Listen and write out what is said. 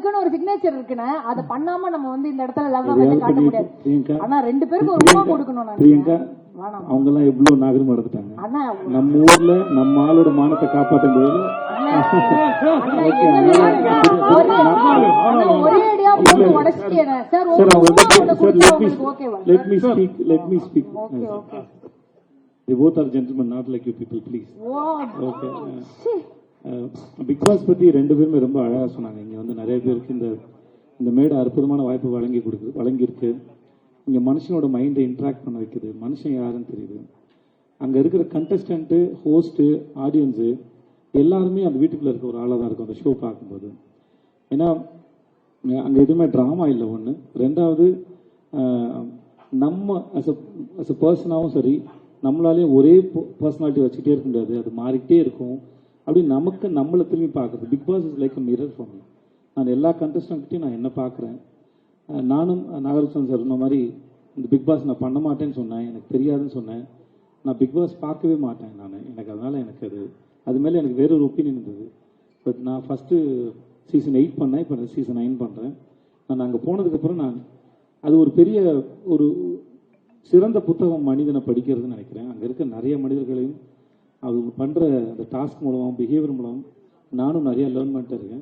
அவங்களுக்குன்னு ஒரு சிக்னேச்சர் இருக்குன்னு அதை பண்ணாம நம்ம வந்து இந்த இடத்துல லவ் வந்து காட்ட முடியாது. ஆனா 2 பேருக்கு ஒரு ரூபா கொடுக்கணும். பிரியங்கா அவங்க எல்லாம் எவ்வளவு நாகரிகமா நடந்துட்டாங்க. நம்ம ஊர்ல நம்ம ஆளோட மானத்தை காப்பாற்றும் போது let me speak. They both are gentlemen, not like you people, please. Okay. Bigg Boss பத்தி 2 பேருமே ரொம்ப அழகா சொன்னாங்க. இங்க வந்து நிறைய பேருக்கு இந்த மேடை அற்புதமான வாய்ப்பு வழங்கியிருக்கு. இங்க மனுஷனோட மைண்டை இன்ட்ராக்ட் பண்ண வைக்குது. மனுஷன் யாருன்னு தெரியுது. அங்க இருக்கிற கண்டஸ்டன்ட், ஹோஸ்ட், ஆடியன்ஸு எல்லாருமே அந்த வீட்டுக்குள்ள இருக்க ஒரு ஆளா தான் இருக்கும் அந்த ஷோ பார்க்கும்போது. ஏன்னா அங்க எதுவுமே ட்ராமா இல்லை. ஒன்று. 2வது நம்ம அஸ் அ பர்சனாகவும் சரி, நம்மளாலே ஒரே பர்சனாலிட்டி வச்சுக்கிட்டே இருக்க முடியாது. அது மாறிக்கிட்டே இருக்கும். அப்படி நமக்கு நம்மளை திரும்பி பார்க்குறது. Bigg Boss is like a mirror for me. நான் எல்லா கண்டஸ்டன்ட்கிட்டையும் நான் என்ன பார்க்குறேன். நானும் நாகரசன் சார் சொன்ன மாதிரி இந்த பிக் பாஸ் நான் பண்ண மாட்டேன்னு சொன்னேன். எனக்கு தெரியாதுன்னு சொன்னேன். நான் பிக் பாஸ் பார்க்கவே மாட்டேன் எனக்கு. அதனால் எனக்கு அது மேலே எனக்கு வேற ஒரு ஒப்பீனியன் இருந்தது. பட் நான் ஃபஸ்ட்டு சீசன் 8 பண்ணேன். இப்போ சீசன் 9 பண்ணுறேன். நான் அங்கே போனதுக்கப்புறம் அது ஒரு பெரிய ஒரு சிறந்த புத்தகம் மனிதனை படிக்கிறதுன்னு நினைக்கிறேன். அங்கே இருக்க நிறைய மனிதர்களையும் அது பண்ணுற அந்த டாஸ்க் மூலம், பிஹேவியர் மூலம் நானும் நிறையா லேர்ன் பண்ணிட்டு இருக்கேன்.